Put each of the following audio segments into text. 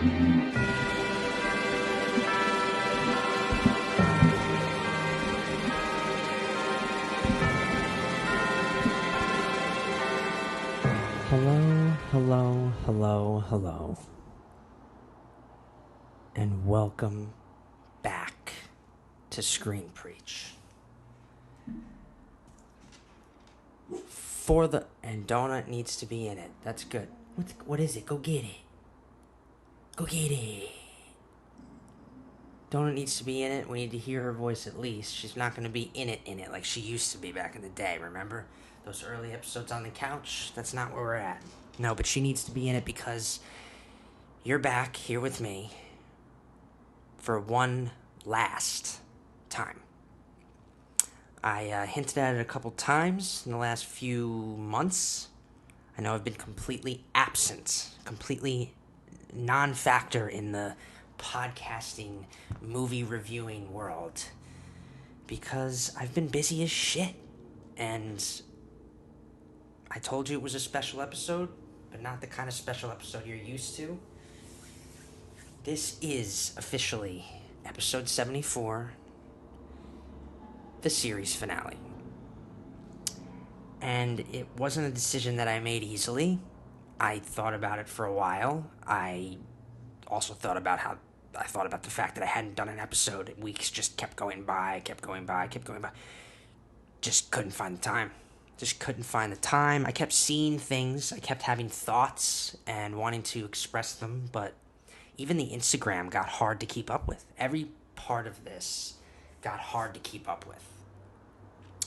Hello, and welcome back to Screen Preach. And Donut needs to be in it. That's good. What is it? Go get it. Go get it. Donut needs to be in it. We need to hear her voice at least. She's not going to be in it like she used to be back in the day, remember? Those early episodes on the couch? That's not where we're at. No, but she needs to be in it because you're back here with me for one last time. I hinted at it a couple times in the last few months. I know I've been completely absent, completely non-factor in the podcasting, movie reviewing world because I've been busy as shit. And I told you it was a special episode, but not the kind of special episode you're used to. This is officially episode 74, the series finale. And it wasn't a decision that I made easily. I thought about it for a while. I also thought about the fact that I hadn't done an episode. Weeks just kept going by. Just couldn't find the time. I kept seeing things. I kept having thoughts and wanting to express them, but even the Instagram got hard to keep up with. Every part of this got hard to keep up with.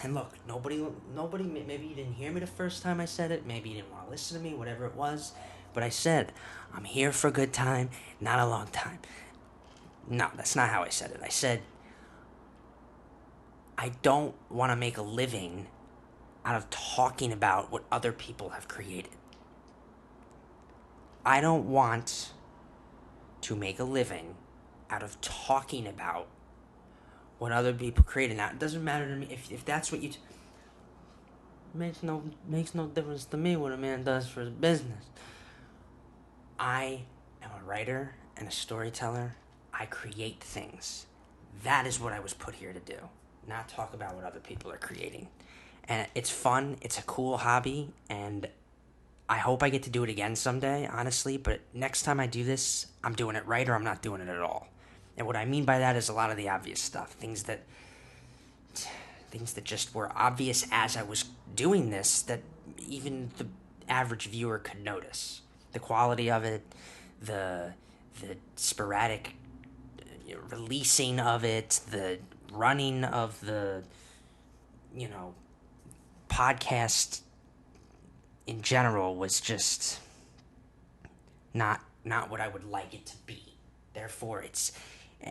And look, nobody, maybe you didn't hear me the first time I said it. Maybe you didn't want to listen to me, whatever it was. But I said, I'm here for a good time, not a long time. No, that's not how I said it. I said, I don't want to make a living out of talking about what other people have created. I don't want to make a living out of talking about what other people created. Now, it doesn't matter to me if that's what you makes no difference to me what a man does for his business. I am a writer and a storyteller. I create things. That is what I was put here to do, not talk about what other people are creating. And it's fun, it's a cool hobby, and I hope I get to do it again someday, honestly, but next time I do this, I'm doing it right or I'm not doing it at all. And what I mean by that is a lot of the obvious stuff, things that just were obvious as I was doing this that even the average viewer could notice. The quality of it, the sporadic releasing of it, the running of the, podcast in general was just not what I would like it to be. Therefore,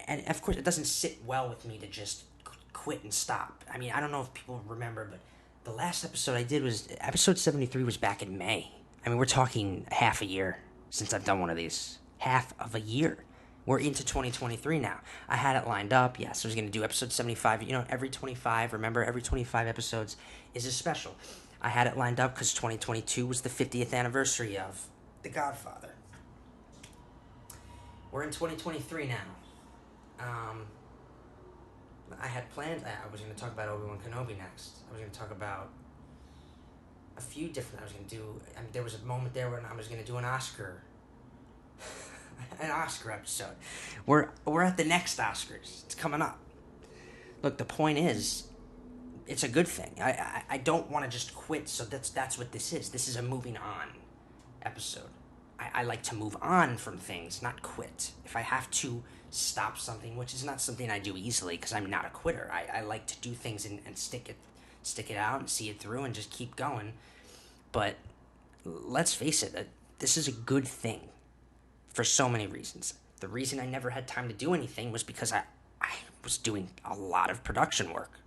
and of course, it doesn't sit well with me to just quit and stop. I mean, I don't know if people remember, but the last episode I did was episode 73 was back in May. I mean, we're talking half a year since I've done one of these. Half of a year. We're into 2023 now. I had it lined up. Yes, I was going to do episode 75. Every 25 episodes is a special. I had it lined up because 2022 was the 50th anniversary of The Godfather. We're in 2023 now. I had planned. I was going to talk about Obi-Wan Kenobi next. I was going to talk about a few different. There was a moment there when I was going to do an Oscar episode. We're at the next Oscars. It's coming up. Look, the point is, it's a good thing. I don't want to just quit. So that's what this is. This is a moving on episode. I like to move on from things, not quit. If I have to stop something, which is not something I do easily because I'm not a quitter. I like to do things and stick it out and see it through and just keep going. But let's face it, this is a good thing for so many reasons. The reason I never had time to do anything was because I was doing a lot of production work.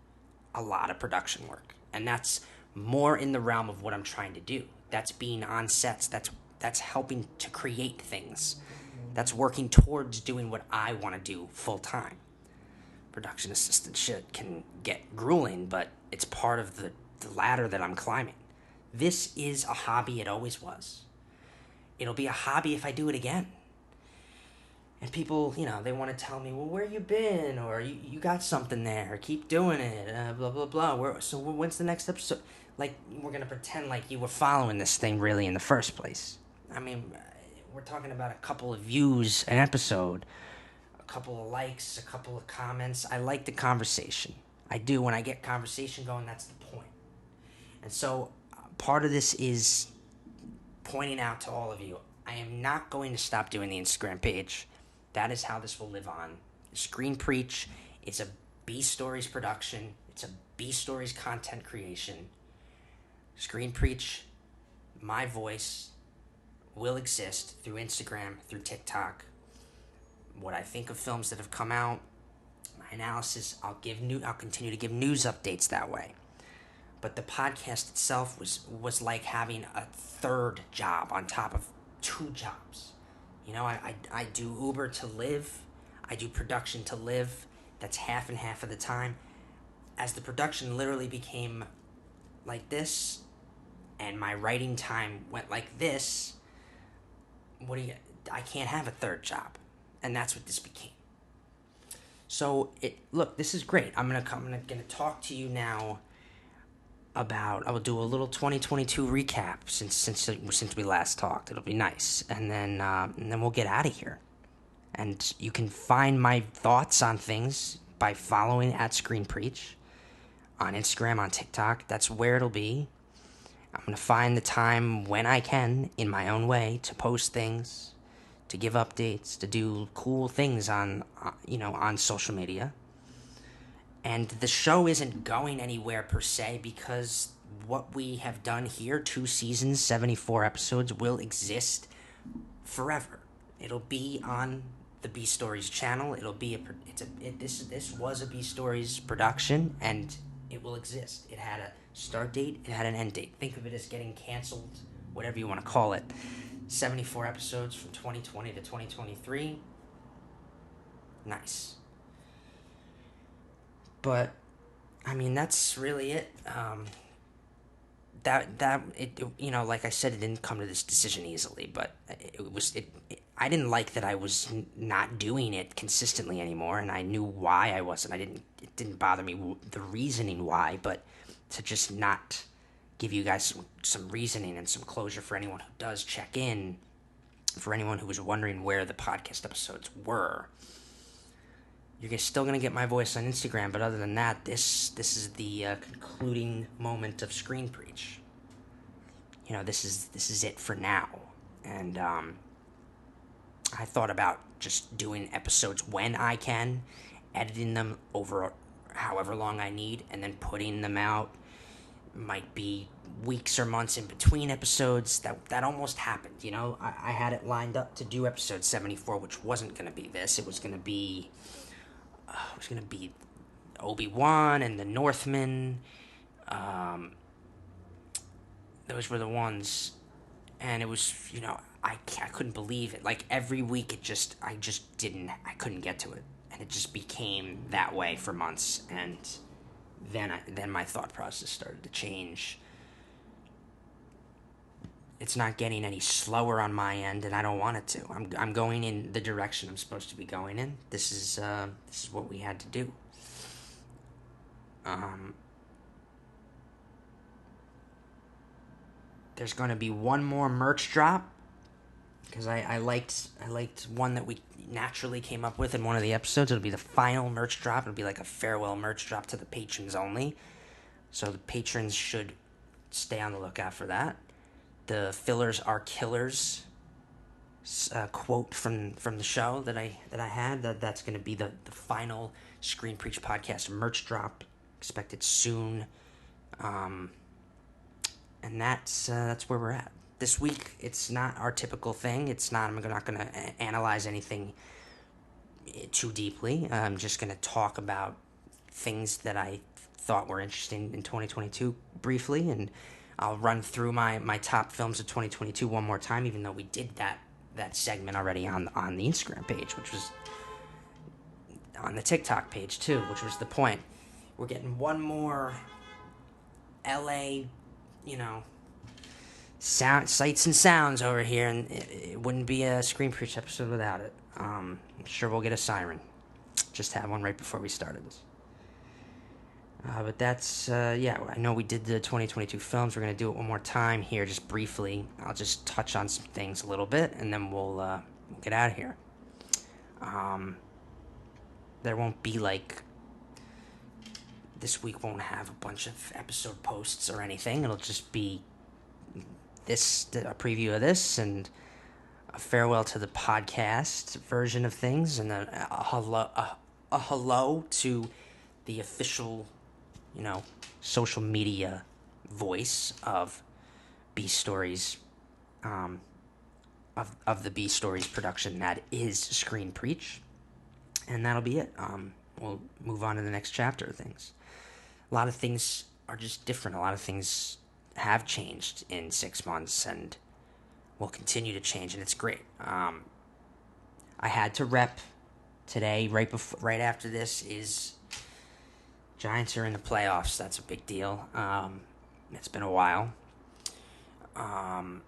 And that's more in the realm of what I'm trying to do. That's being on sets. That's helping to create things. That's working towards doing what I want to do full time. Production assistant shit can get grueling, but it's part of the ladder that I'm climbing. This is a hobby. It always was. It'll be a hobby if I do it again. And people, they want to tell me, well, where you been? Or you got something there. Keep doing it. Blah, blah, blah. When's the next episode? Like, we're going to pretend like you were following this thing really in the first place. I mean, we're talking about a couple of views an episode, a couple of likes, a couple of comments. I like the conversation. I do. When I get conversation going, that's the point. And so part of this is pointing out to all of you, I am not going to stop doing the Instagram page. That is how this will live on. Screen Preach, it's a B Stories production. It's a B Stories content creation. Screen Preach, my voice, will exist through Instagram, through TikTok. What I think of films that have come out, my analysis, I'll continue to give news updates that way. But the podcast itself was like having a third job on top of two jobs. I do Uber to live. I do production to live. That's half and half of the time. As the production literally became like this, and my writing time went like this, I can't have a third job. And that's what this became. So, this is great. I'm gonna talk to you now I will do a little 2022 recap since we last talked. It'll be nice, and then we'll get out of here. And you can find my thoughts on things by following at Screen Preach on Instagram, on TikTok. That's where it'll be. I'm gonna find the time when I can, in my own way, to post things, to give updates, to do cool things on social media. And the show isn't going anywhere per se, because what we have done here, 2 seasons, 74 episodes, will exist forever. It'll be on the B Stories channel. This was a B Stories production, and it will exist. It had a start date, it had an end date. Think of it as getting canceled, whatever you want to call it. 74 episodes from 2020 to 2023. Nice. But, I mean, that's really it. Like I said, it didn't come to this decision easily, but I didn't like that I was not doing it consistently anymore, and I knew why I wasn't. It didn't bother me, the reasoning why, but to just not give you guys some reasoning and some closure for anyone who does check in, for anyone who was wondering where the podcast episodes were. You're still going to get my voice on Instagram, but other than that, this is the concluding moment of Screen Preach. This is it for now. And I thought about just doing episodes when I can, editing them over however long I need, and then putting them out. Might be weeks or months in between episodes. That almost happened, I had it lined up to do episode 74, which wasn't going to be this. It was going to be Obi-Wan and the Northmen. Those were the ones, and it was, I couldn't believe it. Like, every week I couldn't get to it, and it just became that way for months. And then my thought process started to change. It's not getting any slower on my end, and I don't want it to. I'm going in the direction I'm supposed to be going in. This is what we had to do. There's going to be one more merch drop, because I liked one that we naturally came up with in one of the episodes. It'll be the final merch drop. It'll be like a farewell merch drop to the patrons only. So the patrons should stay on the lookout for that. The fillers are killers. Quote from the show that I had. That's going to be the final Screen Preach podcast merch drop, expected soon. And that's where we're at this week. It's not our typical thing. It's not. I'm not going to analyze anything too deeply. I'm just going to talk about things that I thought were interesting in 2022 briefly, and I'll run through my top films of 2022 one more time, even though we did that segment already on the Instagram page, which was on the TikTok page too, which was the point. We're getting one more LA, sights and sounds over here, and it wouldn't be a Screen Preach episode without it. I'm sure we'll get a siren. Just had one right before we started this. But that's, I know we did the 2022 films. We're going to do it one more time here, just briefly. I'll just touch on some things a little bit, and then we'll get out of here. There won't be, this week won't have a bunch of episode posts or anything. It'll just be a preview of this, and a farewell to the podcast version of things, and then a hello to the official, social media voice of B Stories, of the B Stories production that is Screen Preach, and that'll be it. We'll move on to the next chapter of things. A lot of things are just different. A lot of things have changed in 6 months, and will continue to change, and it's great. I had to rep today, right after this is Giants are in the playoffs. That's a big deal. It's been a while. I'm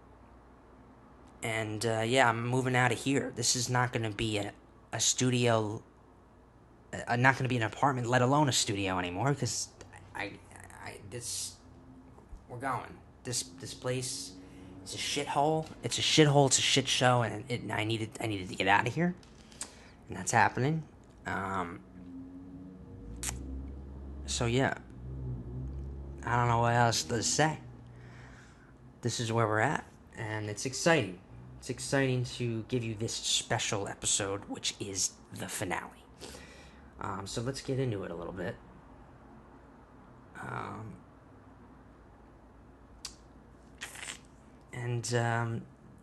moving out of here. This is not going to be a studio, not going to be an apartment, let alone a studio anymore, because we're going. This place is a shithole. It's a shithole. It's a shit show, and I needed to get out of here, and that's happening. So yeah, I don't know what else to say. This is where we're at, and it's exciting. It's exciting to give you this special episode, which is the finale. So let's get into it a little bit.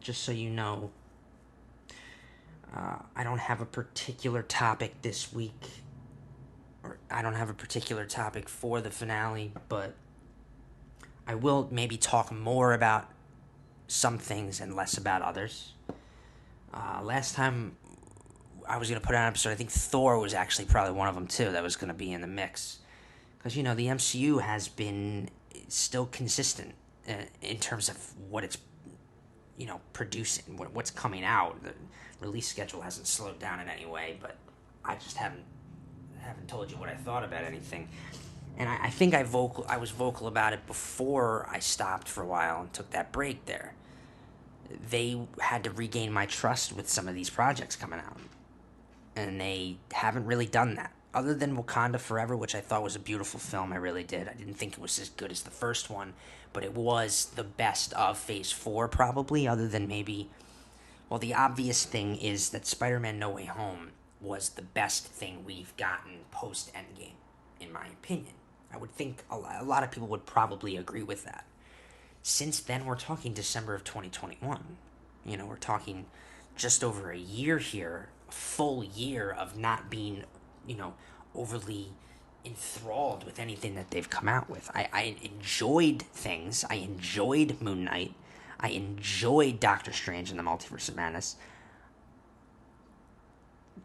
Just so you know, I don't have a particular topic this week, or I don't have a particular topic for the finale, but I will maybe talk more about some things and less about others. Last time I was going to put out an episode, I think Thor was actually probably one of them too that was going to be in the mix. Because, the MCU has been still consistent in terms of what it's, producing, what's coming out. The release schedule hasn't slowed down in any way, but I just haven't told you what I thought about anything. And I think I was vocal about it before I stopped for a while and took that break there. They had to regain my trust with some of these projects coming out. And they haven't really done that. Other than Wakanda Forever, which I thought was a beautiful film, I really did. I didn't think it was as good as the first one, but it was the best of Phase 4, probably, other than maybe... Well, the obvious thing is that Spider-Man No Way Home was the best thing we've gotten post-Endgame, in my opinion. I would think a lot of people would probably agree with that. Since then, we're talking December of 2021. We're talking just over a year here, a full year of not being, overly enthralled with anything that they've come out with. I enjoyed things. I enjoyed Moon Knight. I enjoyed Doctor Strange and the Multiverse of Madness.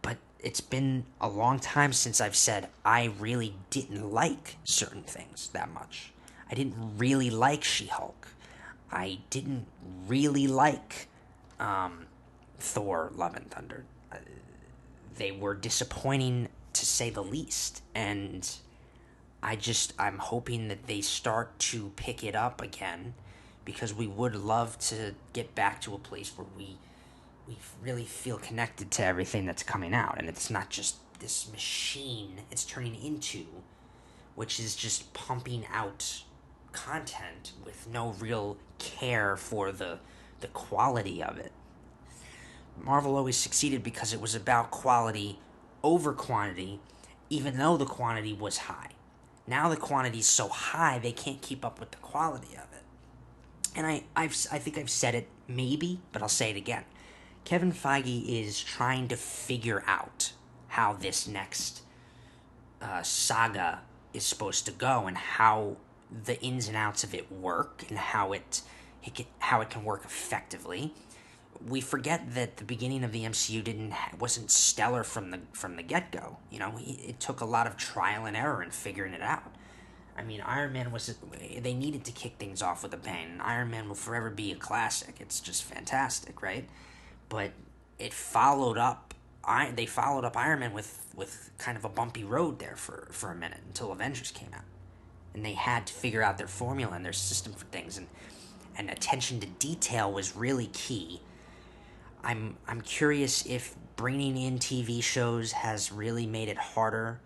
But it's been a long time since I've said I really didn't like certain things that much. I didn't really like She-Hulk. I didn't really like Thor: Love and Thunder. They were disappointing, to say the least, and I'm hoping that they start to pick it up again, because we would love to get back to a place where we really feel connected to everything that's coming out, and it's not just this machine it's turning into, which is just pumping out content with no real care for the quality of it. Marvel always succeeded because it was about quality over quantity, even though the quantity was high. Now the quantity's so high they can't keep up with the quality of it. And I think I've said it maybe, but I'll say it again. Kevin Feige is trying to figure out how this next saga is supposed to go, and how the ins and outs of it work, and how it can work effectively. We forget that the beginning of the MCU wasn't stellar from the get-go. It took a lot of trial and error in figuring it out. I mean, Iron Man they needed to kick things off with a bang. Iron Man will forever be a classic. It's just fantastic, right? But it followed up they followed up Iron Man with kind of a bumpy road there for a minute until Avengers came out, and they had to figure out their formula and their system for things, and attention to detail was really key. I'm curious if bringing in TV shows has really made it harder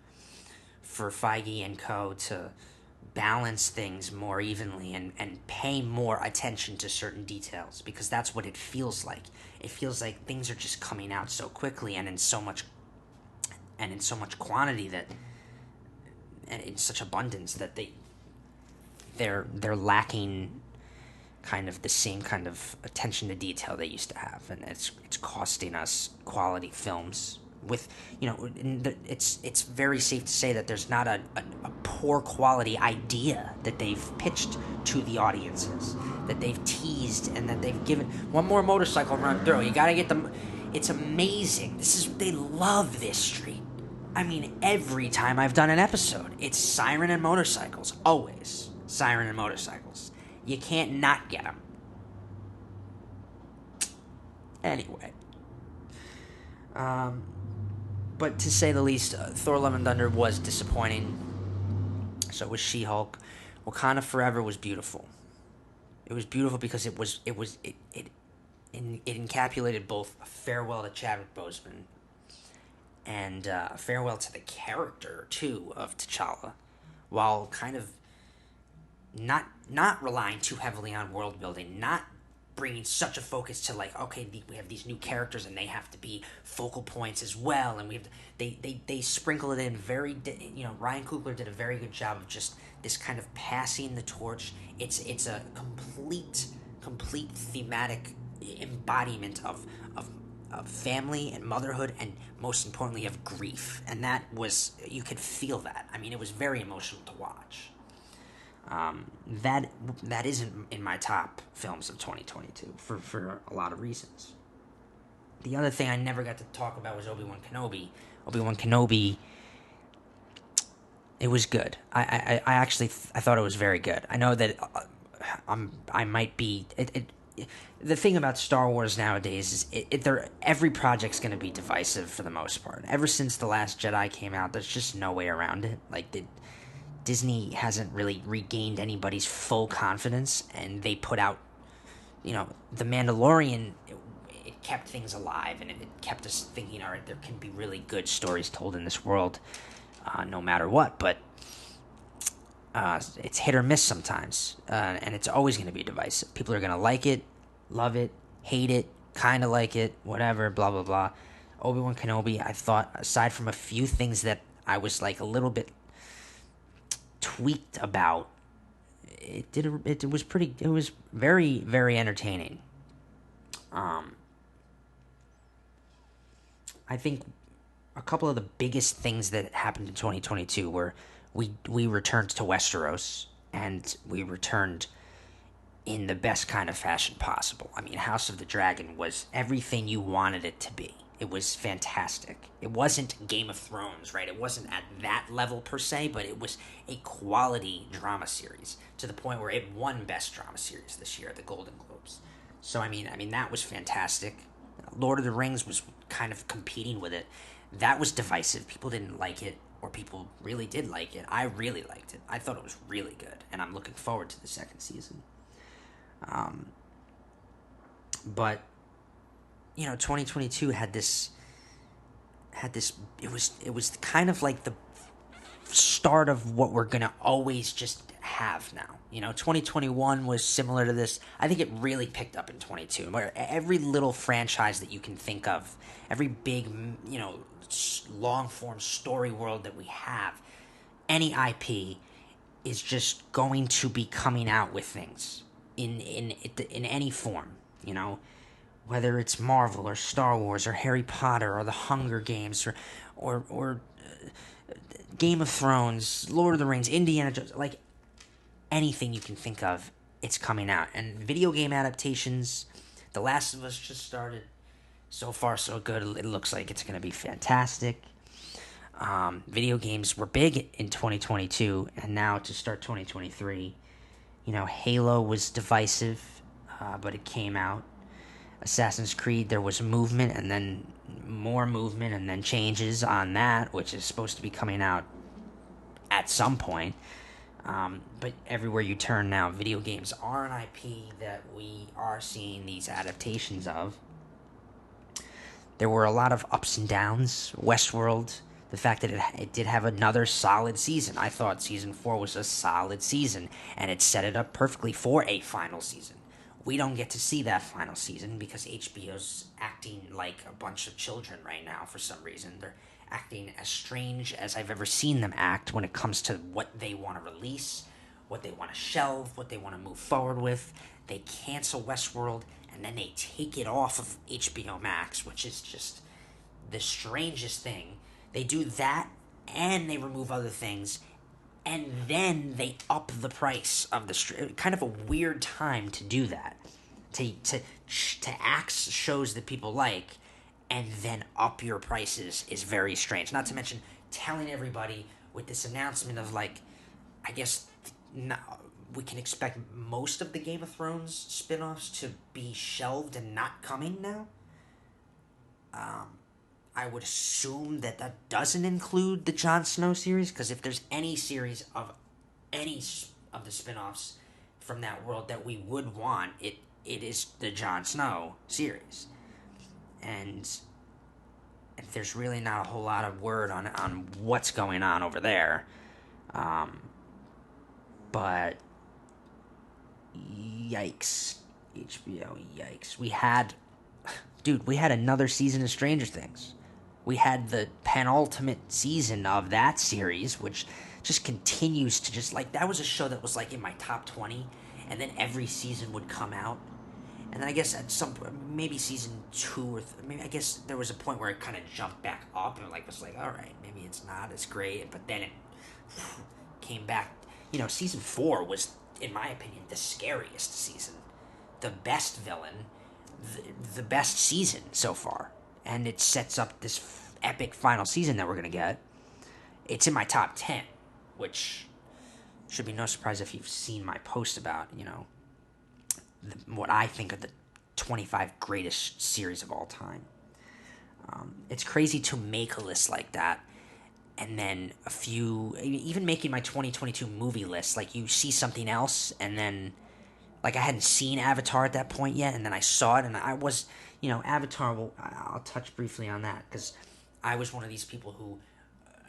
for Feige and co. to balance things more evenly and pay more attention to certain details, because that's what it feels like. It feels like things are just coming out so quickly and in so much quantity, that and in such abundance, that they're lacking kind of the same kind of attention to detail they used to have, and it's costing us quality films. With it's very safe to say that there's not a poor quality idea that they've pitched to the audiences, that they've teased, and that they've given one more motorcycle run through. You gotta get them. It's amazing. They love this street. I mean, every time I've done an episode, it's siren and motorcycles. Always siren and motorcycles. You can't not get them. Anyway. But to say the least, Thor: Love and Thunder was disappointing. So was She-Hulk. Wakanda Forever was beautiful. It was beautiful because it encapsulated both a farewell to Chadwick Boseman and a farewell to the character too of T'Challa, while kind of not relying too heavily on world building, not bringing such a focus to like, okay, we have these new characters and they have to be focal points as well, and we have to, they sprinkle it in very, Ryan Coogler did a very good job of just this kind of passing the torch. It's a complete thematic embodiment of family and motherhood, and most importantly of grief, and that was, you could feel that. I mean, it was very emotional to watch. That isn't in my top films of 2022 for a lot of reasons. The other thing I never got to talk about was Obi-Wan Kenobi. Obi-Wan Kenobi, it was good. I actually I thought it was very good. I know that I might be the thing about Star Wars nowadays is every project's going to be divisive for the most part. Ever since The Last Jedi came out, there's just no way around it. Like, Disney hasn't really regained anybody's full confidence, and they put out, The Mandalorian, it kept things alive, and it kept us thinking, all right, there can be really good stories told in this world, no matter what, but it's hit or miss sometimes, and it's always going to be divisive. People are going to like it, love it, hate it, kind of like it, whatever, blah, blah, blah. Obi-Wan Kenobi, I thought, aside from a few things that I was like a little bit tweaked about, it was very, very entertaining. I think a couple of the biggest things that happened in 2022 were we returned to Westeros, and we returned in the best kind of fashion possible. I mean, House of the Dragon was everything you wanted it to be. It was fantastic. It wasn't Game of Thrones, right? It wasn't at that level per se, but it was a quality drama series, to the point where it won Best Drama Series this year at the Golden Globes. So, I mean, that was fantastic. Lord of the Rings was kind of competing with it. That was divisive. People didn't like it, or people really did like it. I really liked it. I thought it was really good, and I'm looking forward to the second season. But 2022 had this. It was kind of like the start of what we're gonna always just have now. 2021 was similar to this. I think it really picked up in 22, where every little franchise that you can think of, every big, long form story world that we have, any IP is just going to be coming out with things in any form. Whether it's Marvel or Star Wars or Harry Potter or the Hunger Games or Game of Thrones, Lord of the Rings, Indiana Jones, like anything you can think of, it's coming out. And video game adaptations, The Last of Us just started. So far, so good. It looks like it's going to be fantastic. Video games were big in 2022, and now to start 2023, Halo was divisive, but it came out. Assassin's Creed, there was movement and then more movement and then changes on that, which is supposed to be coming out at some point. But everywhere you turn now, video games are an IP that we are seeing these adaptations of. There were a lot of ups and downs. Westworld, the fact that it did have another solid season. I thought season 4 was a solid season, and it set it up perfectly for a final season. We don't get to see that final season because HBO's acting like a bunch of children right now for some reason. They're acting as strange as I've ever seen them act when it comes to what they want to release, what they want to shelve, what they want to move forward with. They cancel Westworld and then they take it off of HBO Max, which is just the strangest thing. They do that and they remove other things and then they up the price of the kind of a weird time to do that. To axe shows that people like and then up your prices is very strange. Not to mention telling everybody with this announcement of like, I guess we can expect most of the Game of Thrones spin-offs to be shelved and not coming now. I would assume that doesn't include the Jon Snow series, because if there's any series of any of the spin-offs from that world that we would want, it is the Jon Snow series. And there's really not a whole lot of word on what's going on over there. But yikes, HBO, yikes. We had another season of Stranger Things. We had the penultimate season of that series, which just continues to just, like, that was a show that was, like, in my top 20, and then every season would come out. And then I guess at maybe season 2 or maybe I guess there was a point where it kind of jumped back up and was like, all right, maybe it's not as great, but then it came back. Season 4 was, in my opinion, the scariest season, the best villain, the best season so far, and it sets up this epic final season that we're gonna get. It's in my top 10, which should be no surprise if you've seen my post about what I think are the 25 greatest series of all time. It's crazy to make a list like that, and then even making my 2022 movie list, like, you see something else, and then, like, I hadn't seen Avatar at that point yet, and then I saw it, and I was, Avatar, I'll touch briefly on that, because I was one of these people who,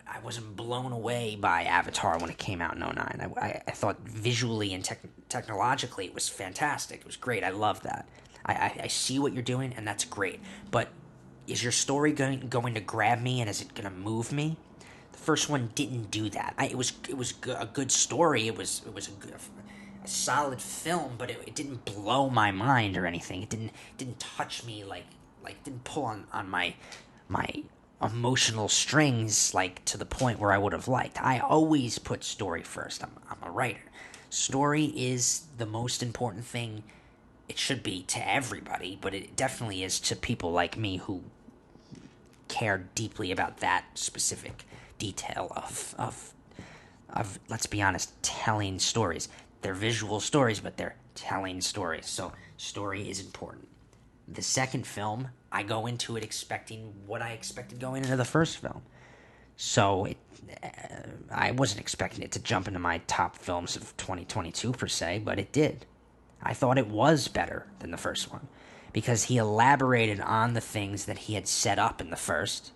I wasn't blown away by Avatar when it came out in 2009. I thought visually and technologically it was fantastic. It was great. I love that. I see what you're doing, and that's great. But is your story going to grab me, and is it going to move me? The first one didn't do that. It was a good story. It was a solid film, but it didn't blow my mind or anything. It didn't touch me like didn't pull on my emotional strings, like, to the point where I would have liked. I always put story first. I'm a writer. Story is the most important thing. It should be to everybody, but it definitely is to people like me who care deeply about that specific detail of let's be honest, telling stories. They're visual stories, but they're telling stories. So story is important. The second film, I go into it expecting what I expected going into the first film. So I wasn't expecting it to jump into my top films of 2022 per se, but it did. I thought it was better than the first one because he elaborated on the things that he had set up in the first,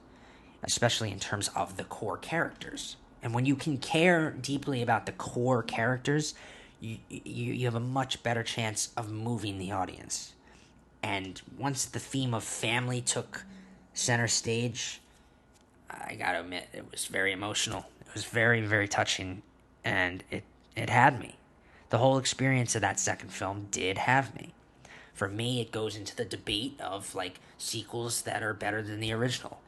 especially in terms of the core characters. And when you can care deeply about the core characters, you have a much better chance of moving the audience. And once the theme of family took center stage, I gotta admit, it was very emotional. It was very, very touching, and it had me. The whole experience of that second film did have me. For me, it goes into the debate of, like, sequels that are better than the original.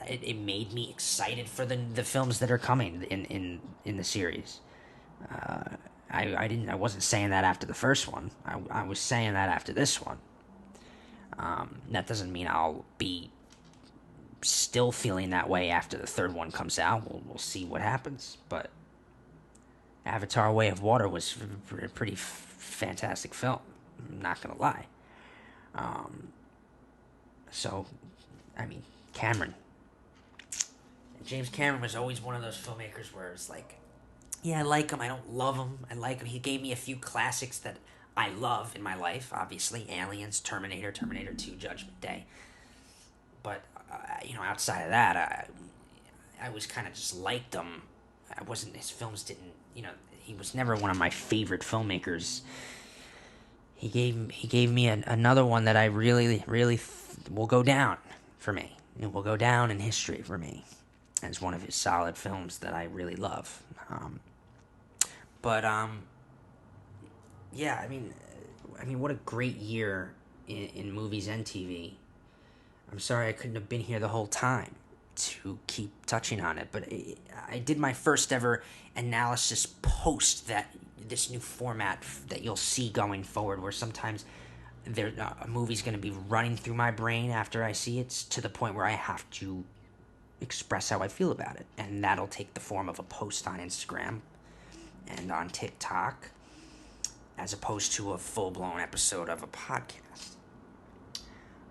It made me excited for the films that are coming in the series. I wasn't saying that after the first one. I was saying that after this one. That doesn't mean I'll be still feeling that way after the third one comes out. We'll see what happens. But Avatar: Way of Water was a pretty fantastic film. I'm not gonna lie. So, I mean, Cameron. James Cameron was always one of those filmmakers where it's like, yeah, I like him. I don't love him. I like him. He gave me a few classics that I love in my life. Obviously, Aliens, Terminator, Terminator 2, Judgment Day. But outside of that, I was kind of just liked him. I wasn't. His films didn't. He was never one of my favorite filmmakers. He gave me another one that I really will go down for me. It will go down in history for me as one of his solid films that I really love. But yeah, I mean, what a great year in movies and TV. I'm sorry I couldn't have been here the whole time to keep touching on it, but I did my first ever analysis post that this new format that you'll see going forward, where sometimes a movie's going to be running through my brain after I see it to the point where I have to express how I feel about it, and that'll take the form of a post on Instagram and on TikTok, as opposed to a full-blown episode of a podcast.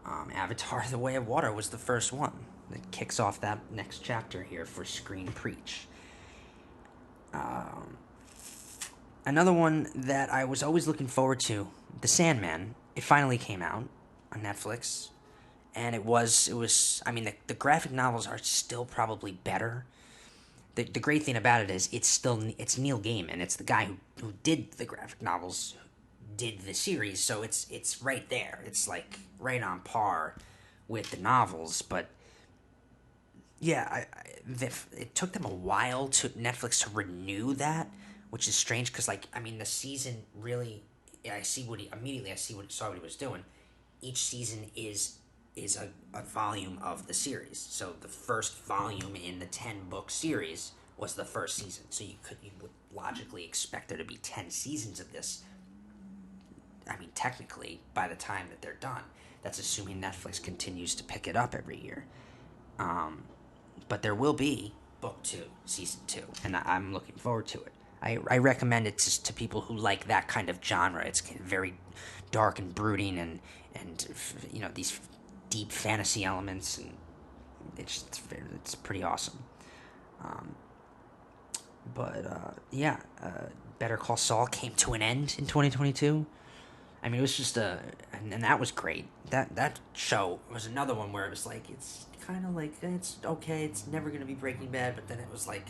Avatar: The Way of Water was the first one that kicks off that next chapter here for Screen Preach. Another one that I was always looking forward to, The Sandman. It finally came out on Netflix, and it was. I mean, the graphic novels are still probably better. The great thing about it is it's Neil Gaiman. It's the guy who did the graphic novels, did the series, so it's right there. It's like right on par with the novels, but yeah, it took them a while to Netflix to renew that, which is strange because the season really, I see what he was doing. Each season is a volume of the series. So the first volume in the 10-book series was the first season. So you would logically expect there to be 10 seasons of this. I mean, technically, by the time that they're done, that's assuming Netflix continues to pick it up every year. But there will be book 2, season 2, and I'm looking forward to it. I recommend it to people who like that kind of genre. It's very dark and brooding, and these deep fantasy elements, and it's pretty awesome. Better Call Saul came to an end in 2022. I mean, it was just and that was great. That show was another one where it was like, it's kind of like, it's okay, it's never gonna be Breaking Bad, but then it was like,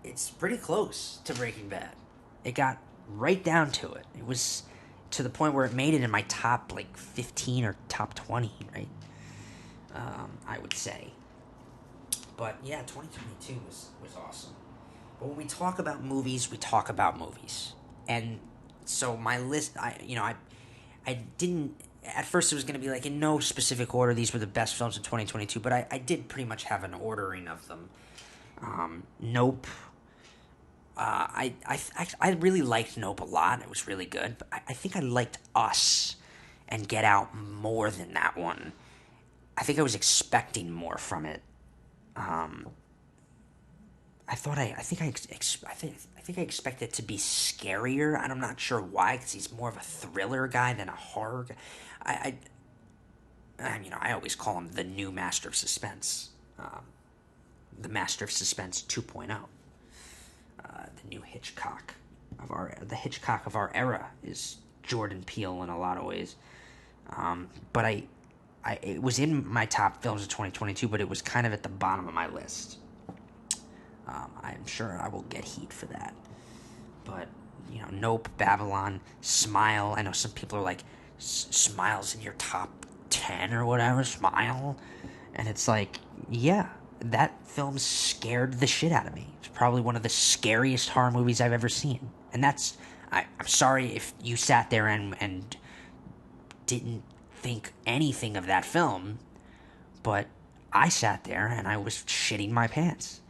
it's pretty close to Breaking Bad. It got right down to it. It was to the point where it made it in my top 15 or top 20, right? I would say. But yeah, 2022 was awesome. But when we talk about movies, we talk about movies. And so my list, I didn't, at first it was going to be in no specific order, these were the best films of 2022, but I did pretty much have an ordering of them. Nope. I really liked Nope a lot. It was really good. But I think I liked Us and Get Out more than that one. I think I was expecting more from it. I think I expected it to be scarier, and I'm not sure why, because he's more of a thriller guy than a horror guy. I always call him the new Master of Suspense, the Master of Suspense 2.0, the new Hitchcock the Hitchcock of our era is Jordan Peele in a lot of ways. But it was in my top films of 2022, but it was kind of at the bottom of my list. I'm sure I will get heat for that. But, Nope, Babylon, Smile. I know some people are like, Smile's in your top 10 or whatever, Smile. And it's like, yeah, that film scared the shit out of me. It's probably one of the scariest horror movies I've ever seen. And that's, I'm sorry if you sat there and didn't think anything of that film, but I sat there and I was shitting my pants.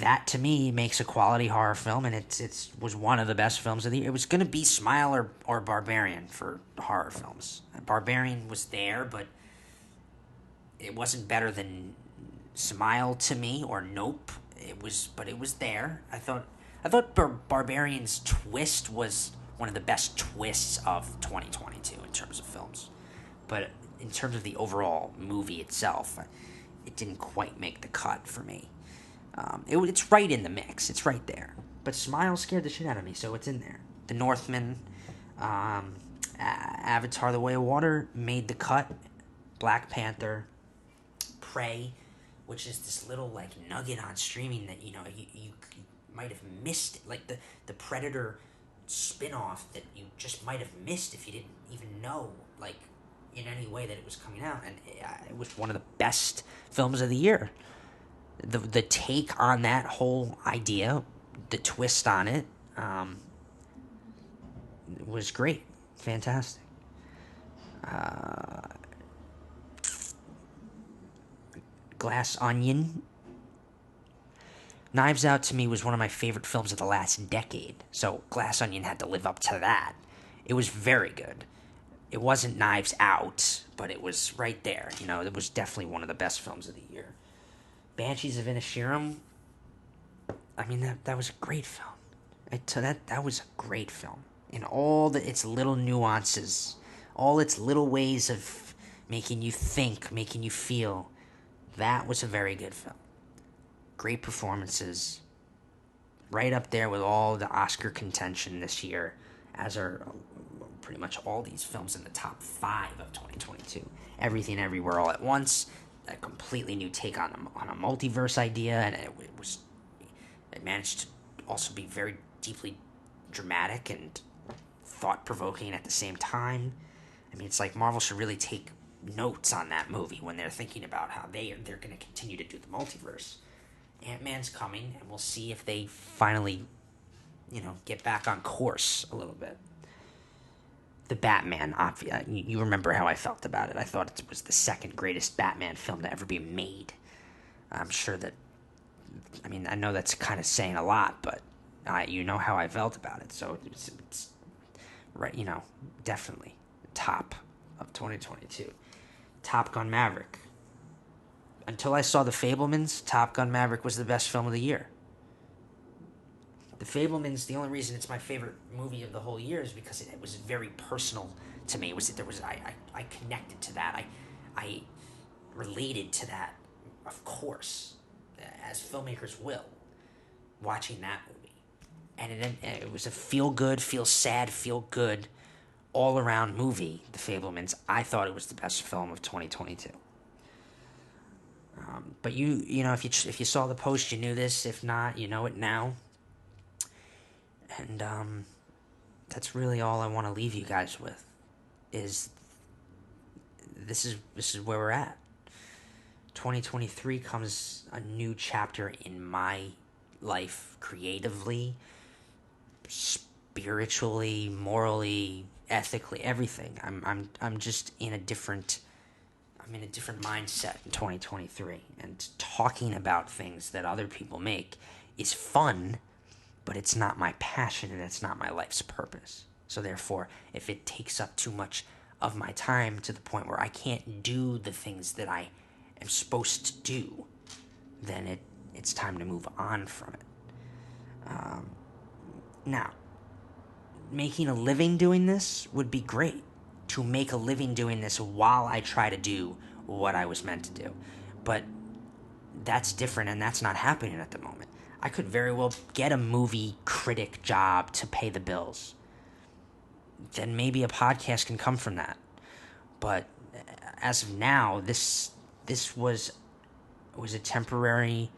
That to me makes a quality horror film, and it was one of the best films of the year. It was going to be Smile or Barbarian for horror films. Barbarian was there, but it wasn't better than Smile to me, or Nope. It was there. I thought Barbarian's twist was one of the best twists of 2022 in terms of films. But in terms of the overall movie itself, it didn't quite make the cut for me. It's right in the mix. It's right there. But Smile scared the shit out of me, so it's in there. The Northman, Avatar: The Way of Water made the cut. Black Panther, Prey, which is this little like nugget on streaming that you might have missed, like the Predator spin-off that you just might have missed if you didn't even know like in any way that it was coming out, and it was one of the best films of the year. The take on that whole idea, the twist on it, was great, fantastic. Glass Onion. Knives Out to me was one of my favorite films of the last decade, so Glass Onion had to live up to that. It was very good. It wasn't Knives Out, but it was right there. It was definitely one of the best films of the year. Banshees of Inisherin. I mean, that was a great film. That was a great film in all its little nuances, all its little ways of making you think, making you feel. That was a very good film. Great performances. Right up there with all the Oscar contention this year, as are pretty much all these films in the top 5 of 2022. Everything Everywhere All at Once, a completely new take on a multiverse idea, and it managed to also be very deeply dramatic and thought-provoking at the same time. I mean, it's like Marvel should really take notes on that movie when they're thinking about how they're going to continue to do the multiverse. Ant-Man's coming, and we'll see if they finally, get back on course a little bit. The Batman, you remember how I felt about it. I thought it was the second greatest Batman film to ever be made. I'm sure that, I know that's kind of saying a lot, but you know how I felt about it. So it's right, definitely top of 2022. Top Gun Maverick. Until I saw The Fabelmans, Top Gun Maverick was the best film of the year. The Fabelmans, the only reason it's my favorite movie of the whole year is because it was very personal to me. I connected to that. I related to that, of course, as filmmakers will, watching that movie. And it was a feel good, feel sad, feel good, all around movie. The Fabelmans. I thought it was the best film of 2022. But if you saw the post, you knew this. If not, you know it now. And that's really all I want to leave you guys with. Is this is where we're at. 2023 comes a new chapter in my life, creatively, spiritually, morally, ethically, everything. I'm just in a different mindset in 2023, and talking about things that other people make is fun, but it's not my passion and it's not my life's purpose. So therefore, if it takes up too much of my time to the point where I can't do the things that I am supposed to do, then it's time to move on from it. Now, making a living doing this would be great. To make a living doing this while I try to do what I was meant to do. But that's different, and that's not happening at the moment. I could very well get a movie critic job to pay the bills. Then maybe a podcast can come from that. But as of now, this was a temporary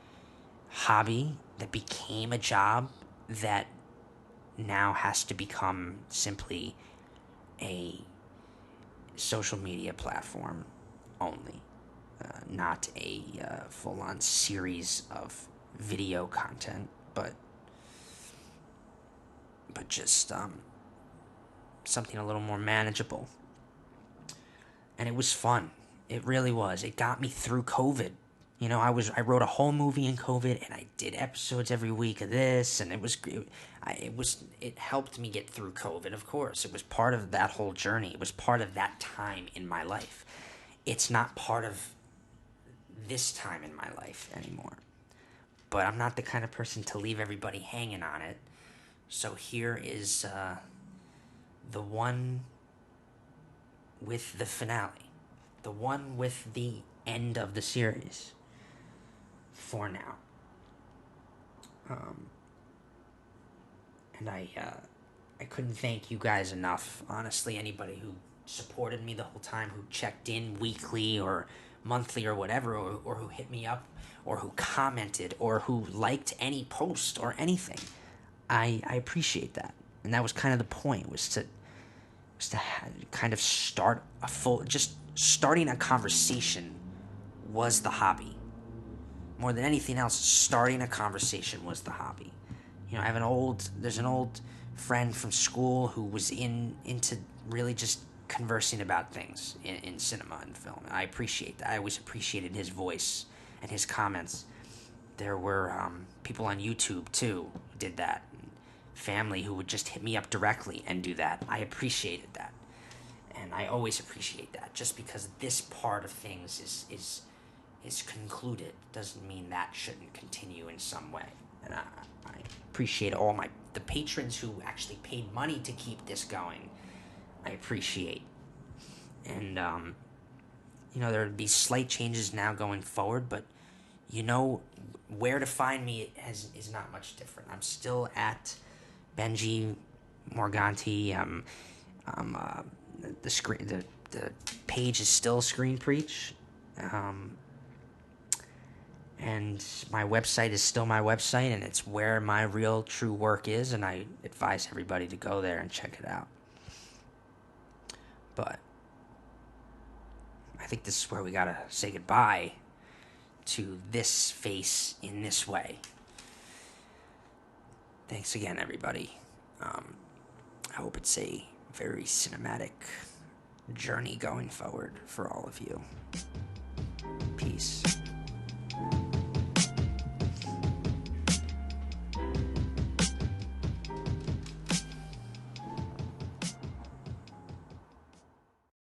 hobby that became a job that now has to become simply a social media platform only, not a full-on series of video content, but just something a little more manageable. And it was fun. It really was. It got me through COVID. I wrote a whole movie in COVID, and I did episodes every week of this, and it helped me get through COVID. Of course, it was part of that whole journey. It was part of that time in my life. It's not part of this time in my life anymore. But I'm not the kind of person to leave everybody hanging on it. So here is the one with the finale, the one with the end of the series for now. And I couldn't thank you guys enough. Honestly, anybody who supported me the whole time, who checked in weekly or monthly or whatever, or who hit me up, or who commented, or who liked any post or anything. I appreciate that. And that was kind of the point, was to kind of start just starting a conversation was the hobby. More than anything else, starting a conversation was the hobby. You know, there's an old friend from school who was into really just conversing about things in cinema and film. And I appreciate that. I always appreciated his voice and his comments. There were people on YouTube too who did that. Family who would just hit me up directly and do that. I appreciated that. And I always appreciate that. Just because this part of things is concluded doesn't mean that shouldn't continue in some way. And I appreciate the patrons who actually paid money to keep this going. I appreciate. And there would be slight changes now going forward, but where to find me is not much different. I'm still at Benji Morganti. The page is still Screen Preach. And my website is still my website, and it's where my real true work is, and I advise everybody to go there and check it out. But I think this is where we gotta say goodbye to this face in this way. Thanks again, everybody. I hope it's a very cinematic journey going forward for all of you. Peace.